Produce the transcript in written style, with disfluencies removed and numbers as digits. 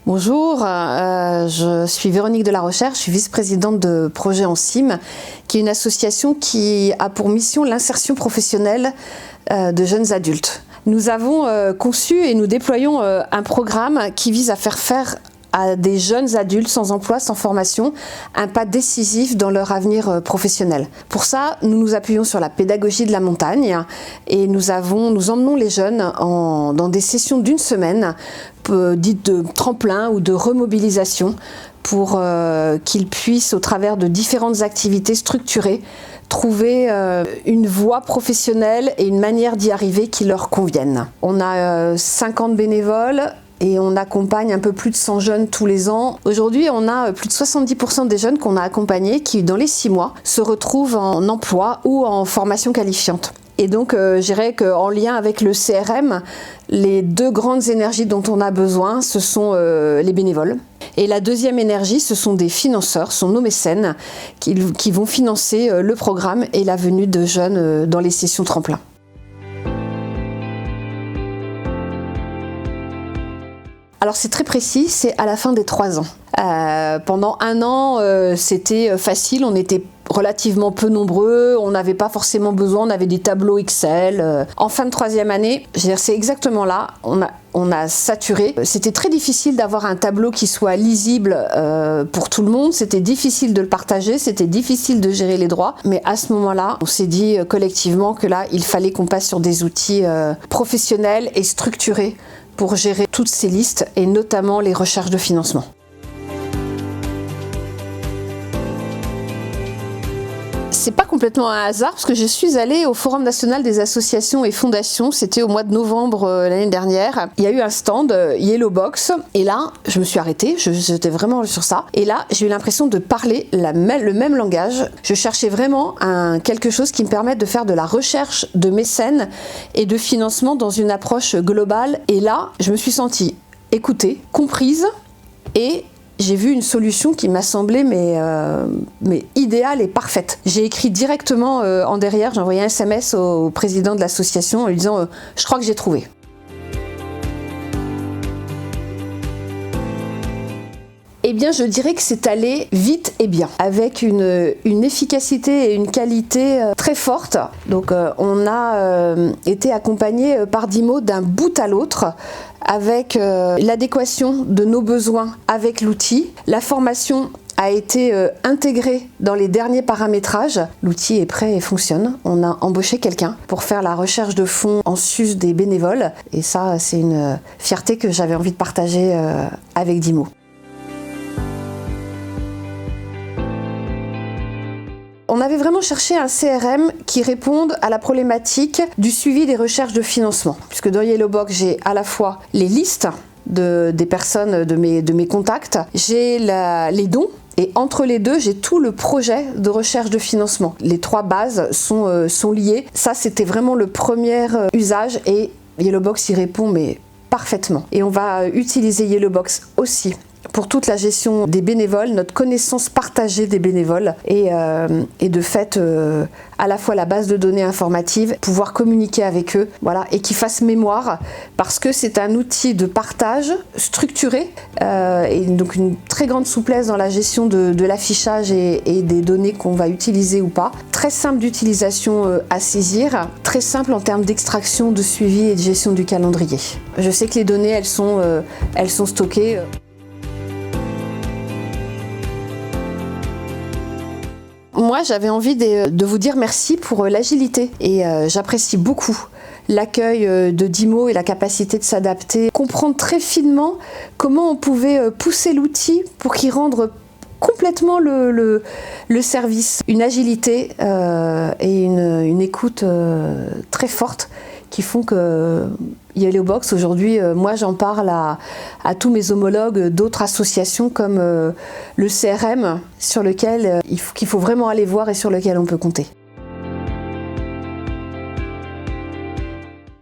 Bonjour, je suis Véronique de la Rochère, je suis vice-présidente de Projet en CIM, qui est une association qui a pour mission l'insertion professionnelle de jeunes adultes. Nous avons conçu et nous déployons un programme qui vise à faire à des jeunes adultes sans emploi, sans formation, un pas décisif dans leur avenir professionnel. Pour ça, nous nous appuyons sur la pédagogie de la montagne et nous emmenons les jeunes dans des sessions d'une semaine, dites de tremplin ou de remobilisation, pour qu'ils puissent, au travers de différentes activités structurées, trouver une voie professionnelle et une manière d'y arriver qui leur convienne. On a 50 bénévoles et on accompagne un peu plus de 100 jeunes tous les ans. Aujourd'hui, on a plus de 70% des jeunes qu'on a accompagnés qui, dans les 6 mois, se retrouvent en emploi ou en formation qualifiante. Et donc, je dirais qu'en lien avec le CRM, les 2 grandes énergies dont on a besoin, ce sont les bénévoles. Et la deuxième énergie, ce sont des financeurs, ce sont nos mécènes qui vont financer le programme et la venue de jeunes dans les sessions tremplin. Alors c'est très précis, c'est à la fin des 3 ans. Pendant 1 an, c'était facile, on était relativement peu nombreux, on n'avait pas forcément besoin, on avait des tableaux Excel. En fin de 3e année, c'est exactement là, on a saturé. C'était très difficile d'avoir un tableau qui soit lisible pour tout le monde, c'était difficile de le partager, c'était difficile de gérer les droits, mais à ce moment-là, on s'est dit collectivement que là, il fallait qu'on passe sur des outils professionnels et structurés pour gérer toutes ces listes et notamment les recherches de financement. C'est pas complètement un hasard parce que je suis allée au Forum national des associations et fondations, c'était au mois de novembre l'année dernière. Il y a eu un stand Yellow Box et là, je me suis arrêtée, j'étais vraiment sur ça. Et là, j'ai eu l'impression de parler le même langage. Je cherchais vraiment quelque chose qui me permette de faire de la recherche de mécènes et de financement dans une approche globale. Et là, je me suis sentie écoutée, comprise et j'ai vu une solution qui m'a semblé mais idéale et parfaite. J'ai écrit directement en derrière, j'ai envoyé un SMS au président de l'association en lui disant « je crois que j'ai trouvé ». Eh bien, je dirais que c'est allé vite et bien, avec une efficacité et une qualité très forte. Donc, on a été accompagné par DIMO d'un bout à l'autre, avec l'adéquation de nos besoins avec l'outil. La formation a été intégrée dans les derniers paramétrages. L'outil est prêt et fonctionne. On a embauché quelqu'un pour faire la recherche de fonds en sus des bénévoles. Et ça, c'est une fierté que j'avais envie de partager avec DIMO. On avait vraiment cherché un CRM qui réponde à la problématique du suivi des recherches de financement. Puisque dans Yellow Box, j'ai à la fois les listes des personnes, de mes contacts, j'ai les dons, et entre les deux, j'ai tout le projet de recherche de financement. Les 3 bases sont liées. Ça, c'était vraiment le premier usage et Yellow Box y répond mais parfaitement. Et on va utiliser Yellow Box aussi pour toute la gestion des bénévoles, notre connaissance partagée des bénévoles et de fait à la fois la base de données informative, pouvoir communiquer avec eux, voilà, et qu'ils fassent mémoire parce que c'est un outil de partage structuré et donc une très grande souplesse dans la gestion de l'affichage et des données qu'on va utiliser ou pas. Très simple d'utilisation à saisir, très simple en termes d'extraction, de suivi et de gestion du calendrier. Je sais que les données, elles sont stockées. Moi, j'avais envie de vous dire merci pour l'agilité et j'apprécie beaucoup l'accueil de DIMO et la capacité de s'adapter, comprendre très finement comment on pouvait pousser l'outil pour qu'il rende complètement le service. Une agilité et une écoute très forte qui font que Yellow Box, aujourd'hui, moi j'en parle à tous mes homologues d'autres associations comme le CRM, sur lequel qu'il faut vraiment aller voir et sur lequel on peut compter.